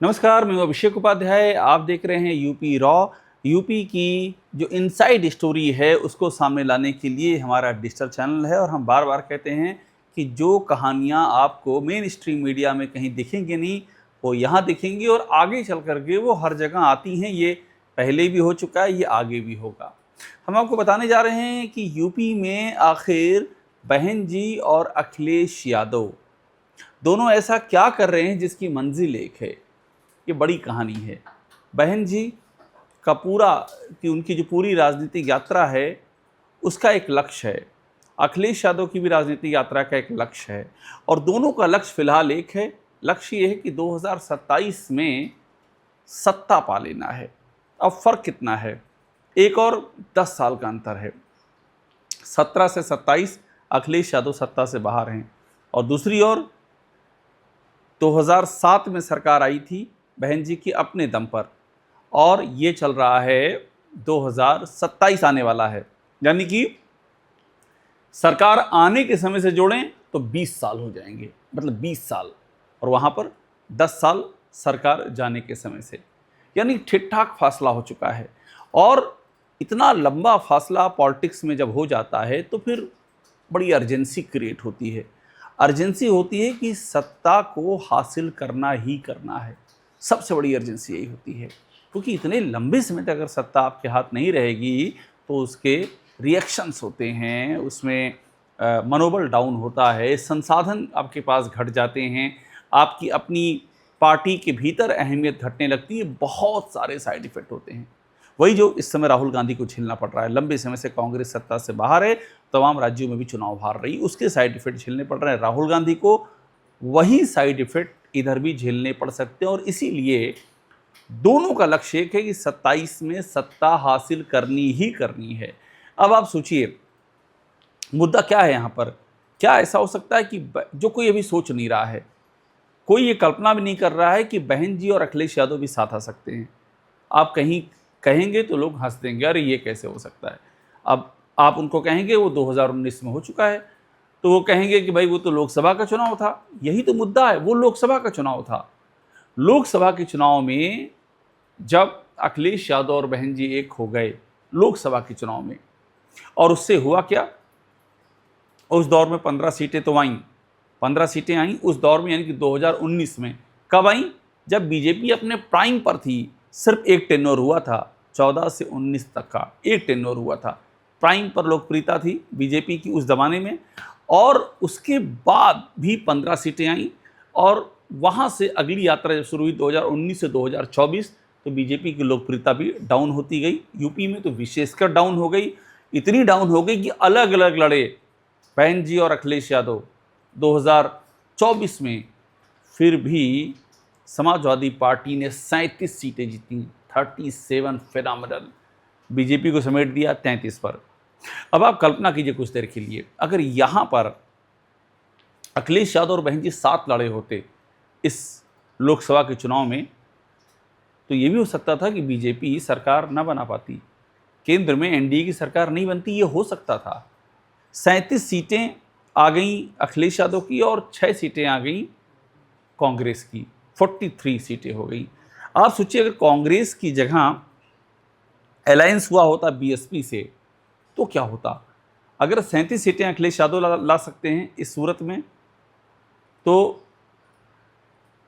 नमस्कार, मैं हूं अभिषेक उपाध्याय। आप देख रहे हैं यूपी रॉ। यूपी की जो इनसाइड स्टोरी है उसको सामने लाने के लिए हमारा डिजिटल चैनल है और हम बार बार कहते हैं कि जो कहानियां आपको मेन स्ट्रीम मीडिया में कहीं दिखेंगी नहीं, वो यहाँ दिखेंगी और आगे चल करके वो हर जगह आती हैं। ये पहले भी हो चुका है, ये आगे भी होगा। हम आपको बताने जा रहे हैं कि यूपी में आखिर बहन जी और अखिलेश यादव दोनों ऐसा क्या कर रहे हैं जिसकी मंजिल एक है। ये बड़ी कहानी है। बहन जी का उनकी जो पूरी राजनीतिक यात्रा है उसका एक लक्ष्य है। अखिलेश यादव की भी राजनीतिक यात्रा का एक लक्ष्य है और दोनों का लक्ष्य फिलहाल एक है। लक्ष्य ये है कि 2027 में सत्ता पा लेना है। अब फर्क कितना है, 1 और 10 साल का अंतर है। 17 से 27 अखिलेश यादव सत्ता से बाहर हैं और दूसरी ओर 2007 में सरकार आई थी बहन जी की अपने दम पर और ये चल रहा है 2027 आने वाला है। यानी कि सरकार आने के समय से जोड़ें तो 20 साल हो जाएंगे, मतलब 20 साल, और वहाँ पर 10 साल सरकार जाने के समय से, यानी ठीक ठाक फासला हो चुका है। और इतना लंबा फासला पॉलिटिक्स में जब हो जाता है तो फिर बड़ी अर्जेंसी क्रिएट होती है। अर्जेंसी होती है कि सत्ता को हासिल करना ही करना है। सबसे बड़ी अर्जेंसी यही होती है, क्योंकि इतने लंबे समय तक अगर सत्ता आपके हाथ नहीं रहेगी तो उसके रिएक्शंस होते हैं, उसमें मनोबल डाउन होता है, संसाधन आपके पास घट जाते हैं, आपकी अपनी पार्टी के भीतर अहमियत घटने लगती है, बहुत सारे साइड इफ़ेक्ट होते हैं। वही जो इस समय राहुल गांधी को झेलना पड़ रहा है। लंबे समय से कांग्रेस सत्ता से बाहर है, तमाम राज्यों में भी चुनाव हार रही, उसके साइड इफ़ेक्ट झेलने पड़ रहे हैं राहुल गांधी को। वही साइड इफ़ेक्ट इधर भी झेलने पड़ सकते हैं और इसीलिए दोनों का लक्ष्य एक है कि 27 में सत्ता हासिल करनी ही करनी है। अब आप सोचिए मुद्दा क्या है यहाँ पर। क्या ऐसा हो सकता है कि जो कोई अभी सोच नहीं रहा है, कोई ये कल्पना भी नहीं कर रहा है कि बहन जी और अखिलेश यादव भी साथ आ सकते हैं। आप कहीं कहेंगे तो लोग हंस देंगे, अरे ये कैसे हो सकता है। अब आप उनको कहेंगे वो 2019 में हो चुका है, तो वो कहेंगे कि भाई वो तो लोकसभा का चुनाव था। यही तो मुद्दा है, वो लोकसभा का चुनाव था। लोकसभा के चुनाव में जब अखिलेश यादव और बहन जी एक हो गए लोकसभा के चुनाव में, और उससे हुआ क्या, उस दौर में 15 सीटें तो आईं, 15 सीटें आईं उस दौर में, यानी कि 2019 में। कब आईं? जब बीजेपी अपने प्राइम पर थी। सिर्फ एक टेन्योर हुआ था, 14 से 19 तक का एक टेन्योर हुआ था। प्राइम पर लोकप्रियता थी बीजेपी की उस ज़माने में, और उसके बाद भी 15 सीटें आईं और वहाँ से अगली यात्रा जब शुरू हुई 2019 से 2024, तो बीजेपी की लोकप्रियता भी डाउन होती गई। यूपी में तो विशेषकर डाउन हो गई, इतनी डाउन हो गई कि अलग अलग लड़े बहन जी और अखिलेश यादव 2024 में। फिर भी समाजवादी पार्टी ने 37 सीटें जीती, 37 फिनोमिनल। बीजेपी को समेट दिया 33 पर। अब आप कल्पना कीजिए कुछ देर के लिए, अगर यहाँ पर अखिलेश यादव और बहन जी साथ लड़े होते इस लोकसभा के चुनाव में, तो ये भी हो सकता था कि बीजेपी सरकार न बना पाती, केंद्र में एनडीए की सरकार नहीं बनती, ये हो सकता था। 37 सीटें आ गई अखिलेश यादव की और 6 सीटें आ गई कांग्रेस की, 43 सीटें हो गई। आप सोचिए अगर कांग्रेस की जगह अलायंस हुआ होता बीएसपी से तो क्या होता। अगर 37 सीटें अखिलेश यादव ला सकते हैं इस सूरत में, तो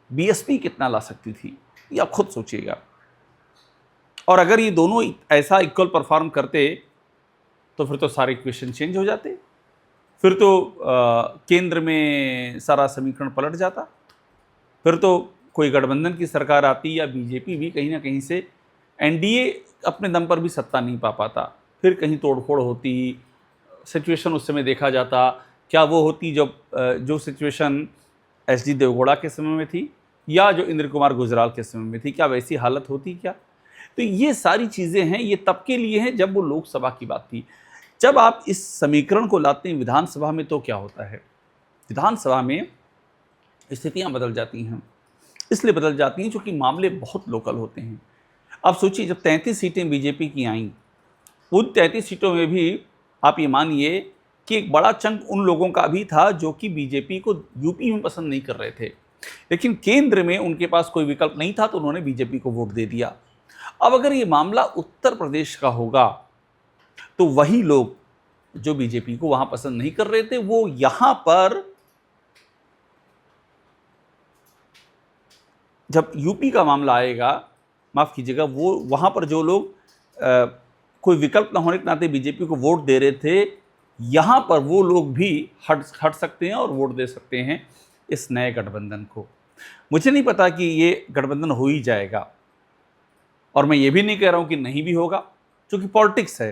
बीएसपी कितना ला सकती थी, ये आप खुद सोचिएगा। और अगर ये दोनों ऐसा इक्वल परफॉर्म करते तो फिर तो सारे इक्वेशन चेंज हो जाते, फिर तो केंद्र में सारा समीकरण पलट जाता, फिर तो कोई गठबंधन की सरकार आती या बीजेपी भी कहीं ना कहीं से, एनडीए अपने दम पर भी सत्ता नहीं पा पाता, फिर कहीं तोड़फोड़ होती। सिचुएशन उस समय देखा जाता, क्या वो होती जब जो सिचुएशन एसडी देवगौड़ा के समय में थी या जो इंद्र कुमार गुजराल के समय में थी, क्या वैसी हालत होती क्या। तो ये सारी चीज़ें हैं, ये तब के लिए हैं जब वो लोकसभा की बात थी। जब आप इस समीकरण को लाते हैं विधानसभा में तो क्या होता है, विधानसभा में स्थितियां बदल जाती हैं। इसलिए बदल जाती हैं क्योंकि मामले बहुत लोकल होते हैं। अब सोचिए जब 33 सीटें बीजेपी की आईं, उन 33 सीटों में भी आप ये मानिए कि एक बड़ा चंक उन लोगों का भी था जो कि बीजेपी को यूपी में पसंद नहीं कर रहे थे। लेकिन केंद्र में उनके पास कोई विकल्प नहीं था तो उन्होंने बीजेपी को वोट दे दिया। अब अगर ये मामला उत्तर प्रदेश का होगा तो वही लोग जो बीजेपी को वहां पसंद नहीं कर रहे थे वो यहां पर, जब यूपी का मामला आएगा, माफ कीजिएगा, वो वहां पर जो लोग कोई विकल्प न होने के नाते बीजेपी को वोट दे रहे थे, यहां पर वो लोग भी हट सकते हैं और वोट दे सकते हैं इस नए गठबंधन को। मुझे नहीं पता कि ये गठबंधन हो ही जाएगा, और मैं ये भी नहीं कह रहा हूं कि नहीं भी होगा, क्योंकि पॉलिटिक्स है,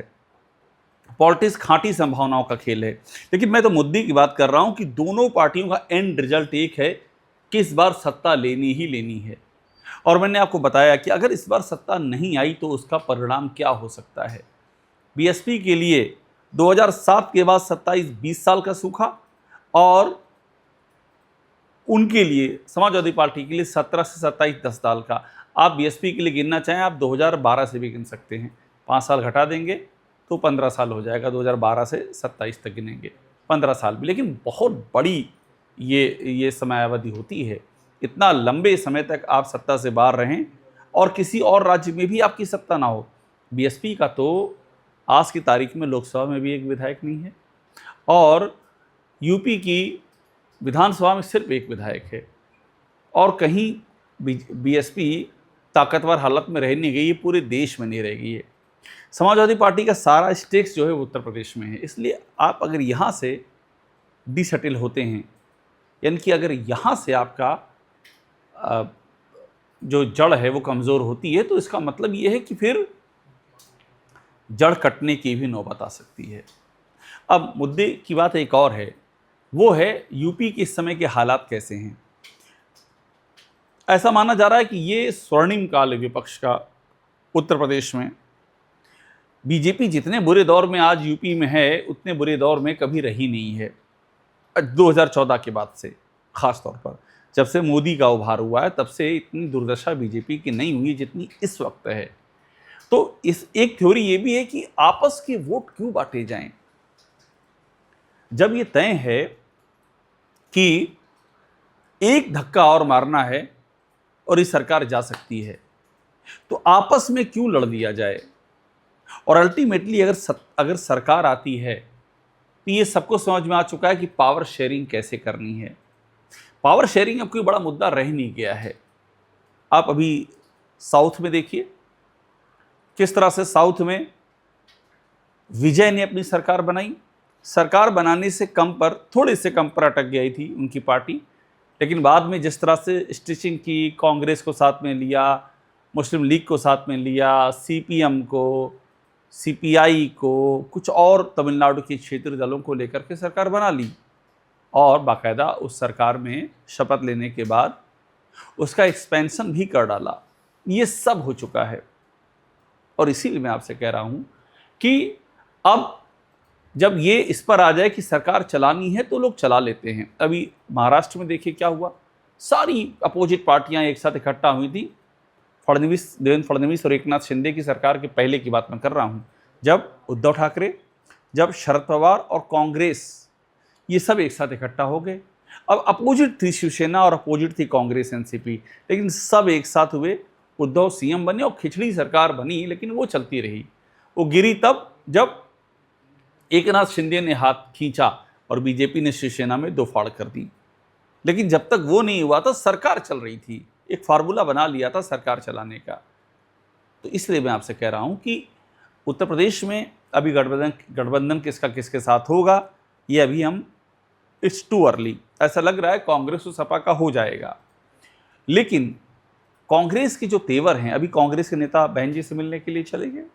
पॉलिटिक्स खांटी संभावनाओं का खेल है। लेकिन मैं तो मुद्दे की बात कर रहा हूं कि दोनों पार्टियों का एंड रिजल्ट एक है कि इस बार सत्ता लेनी ही लेनी है। और मैंने आपको बताया कि अगर इस बार सत्ता नहीं आई तो उसका परिणाम क्या हो सकता है। बीएसपी के लिए 2007 के बाद 27-20 साल का सूखा, और उनके लिए समाजवादी पार्टी के लिए 17 से 27 10 साल का। आप बीएसपी के लिए गिनना चाहें आप 2012 से भी गिन सकते हैं, 5 साल घटा देंगे तो 15 साल हो जाएगा, 2012 से 27 तक गिनेंगे 15 साल भी। लेकिन बहुत बड़ी ये समयावधि होती है, इतना लंबे समय तक आप सत्ता से बाहर रहें और किसी और राज्य में भी आपकी सत्ता ना हो। बीएसपी का तो आज की तारीख में लोकसभा में भी एक विधायक नहीं है, और यूपी की विधानसभा में सिर्फ एक विधायक है, और कहीं बीएसपी ताकतवर हालत में रह नहीं गई है, पूरे देश में नहीं रह गई है। समाजवादी पार्टी का सारा स्टेक्स जो है वो उत्तर प्रदेश में है। इसलिए आप अगर यहाँ से डिससेटल होते हैं, यानी कि अगर यहाँ से आपका जो जड़ है वो कमज़ोर होती है, तो इसका मतलब ये है कि फिर जड़ कटने की भी नौबत आ सकती है। अब मुद्दे की बात एक और है, वो है यूपी के इस समय के हालात कैसे हैं। ऐसा माना जा रहा है कि ये स्वर्णिम काल है विपक्ष का उत्तर प्रदेश में। बीजेपी जितने बुरे दौर में आज यूपी में है, उतने बुरे दौर में कभी रही नहीं है 2014 के बाद से। ख़ास तौर पर जब से मोदी का उभार हुआ है, तब से इतनी दुर्दशा बीजेपी की नहीं हुई जितनी इस वक्त है। तो इस एक थ्योरी ये भी है कि आपस के वोट क्यों बांटे जाएं। जब ये तय है कि एक धक्का और मारना है और ये सरकार जा सकती है, तो आपस में क्यों लड़ दिया जाए। और अल्टीमेटली अगर सरकार आती है तो ये सबको समझ में आ चुका है कि पावर शेयरिंग कैसे करनी है। पावर शेयरिंग अब कोई बड़ा मुद्दा रह नहीं गया है। आप अभी साउथ में देखिए किस तरह से साउथ में विजय ने अपनी सरकार बनाई। सरकार बनाने से कम पर, थोड़े से कम पर अटक गई थी उनकी पार्टी, लेकिन बाद में जिस तरह से स्टिचिंग की, कांग्रेस को साथ में लिया, मुस्लिम लीग को साथ में लिया, सीपीएम को, सीपीआई को, कुछ और तमिलनाडु के क्षेत्रीय दलों को लेकर के सरकार बना ली, और बाकायदा उस सरकार में शपथ लेने के बाद उसका एक्सपेंशन भी कर डाला। ये सब हो चुका है, और इसीलिए मैं आपसे कह रहा हूँ कि अब जब ये इस पर आ जाए कि सरकार चलानी है तो लोग चला लेते हैं। अभी महाराष्ट्र में देखिए क्या हुआ, सारी अपोजिट पार्टियां एक साथ इकट्ठा हुई थी। देवेंद्र फडणवीस और एकनाथ शिंदे की सरकार के पहले की बात मैं कर रहा हूँ, जब उद्धव ठाकरे, जब शरद पवार और कांग्रेस, ये सब एक साथ इकट्ठा हो गए। अब अपोजिट थी शिवसेना और अपोजिट थी कांग्रेस एनसीपी, लेकिन सब एक साथ हुए, उद्धव सीएम बने और खिचड़ी सरकार बनी, लेकिन वो चलती रही। वो गिरी तब जब एकनाथ शिंदे ने हाथ खींचा और बीजेपी ने शिवसेना में दो फाड़ कर दी। लेकिन जब तक वो नहीं हुआ था, सरकार चल रही थी, एक फार्मूला बना लिया था सरकार चलाने का। तो इसलिए मैं आपसे कह रहा हूं कि उत्तर प्रदेश में अभी गठबंधन किसका किसके साथ होगा, ये अभी हम, इट्स टू अर्ली। ऐसा लग रहा है कांग्रेस और सपा का हो जाएगा, लेकिन कांग्रेस के जो तेवर हैं, अभी कांग्रेस के नेता बहन जी से मिलने के लिए चले गए।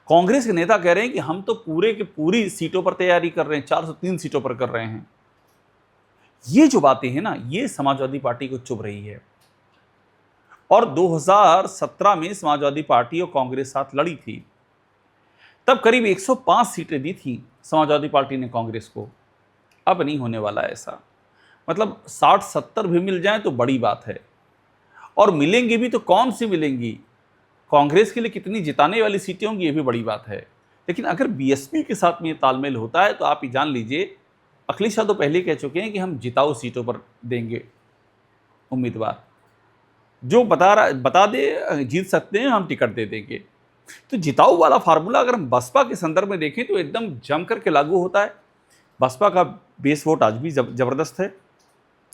कांग्रेस के नेता कह रहे हैं कि हम तो पूरे की पूरी सीटों पर तैयारी कर रहे हैं, 403 सीटों पर कर रहे हैं। ये जो बातें हैं ना, ये समाजवादी पार्टी को चुभ रही है। और 2017 में समाजवादी पार्टी और कांग्रेस साथ लड़ी थी, तब करीब 105 सीटें दी थी समाजवादी पार्टी ने कांग्रेस को। अब नहीं होने वाला ऐसा, मतलब 60-70 भी मिल जाए तो बड़ी बात है, और मिलेंगी भी तो कौन सी मिलेंगी, कांग्रेस के लिए कितनी जिताने वाली सीटें होंगी, ये भी बड़ी बात है। लेकिन अगर बीएसपी के साथ में ये तालमेल होता है तो आप ये जान लीजिए, अखिलेश यादव तो पहले कह चुके हैं कि हम जिताऊ सीटों पर देंगे, उम्मीदवार जो बता दे जीत सकते हैं, हम टिकट दे देंगे। तो जिताऊ वाला फार्मूला अगर हम बसपा के संदर्भ में देखें तो एकदम जम करके लागू होता है। बसपा का बेस वोट आज भी जबरदस्त है,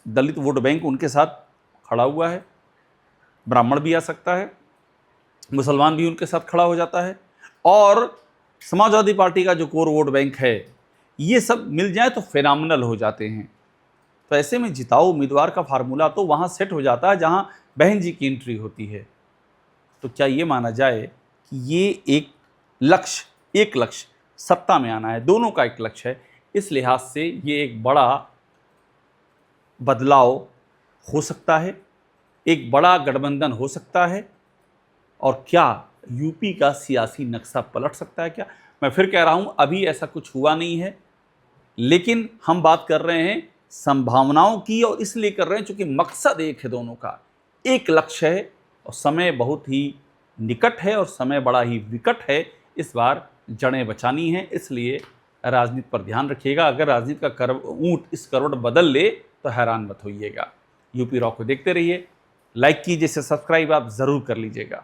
दलित वोट बैंक उनके साथ खड़ा हुआ है, ब्राह्मण भी आ सकता है, मुसलमान भी उनके साथ खड़ा हो जाता है, और समाजवादी पार्टी का जो कोर वोट बैंक है, ये सब मिल जाए तो फिनोमिनल हो जाते हैं। तो ऐसे में जिताऊ उम्मीदवार का फार्मूला तो वहाँ सेट हो जाता है जहाँ बहन जी की एंट्री होती है। तो क्या ये माना जाए कि ये एक लक्ष्य सत्ता में आना है, दोनों का एक लक्ष्य है। इस लिहाज से ये एक बड़ा बदलाव हो सकता है, एक बड़ा गठबंधन हो सकता है, और क्या यूपी का सियासी नक्शा पलट सकता है क्या? मैं फिर कह रहा हूँ, अभी ऐसा कुछ हुआ नहीं है, लेकिन हम बात कर रहे हैं संभावनाओं की, और इसलिए कर रहे हैं क्योंकि मकसद एक है, दोनों का एक लक्ष्य है, और समय बहुत ही निकट है और समय बड़ा ही विकट है। इस बार जड़ें बचानी है, इसलिए राजनीति पर ध्यान रखिएगा। अगर राजनीति का ऊंट इस करवट बदल ले तो हैरान मत होइएगा। यूपी रॉक को देखते रहिए, लाइक कीजिए, सब्सक्राइब आप ज़रूर कर लीजिएगा।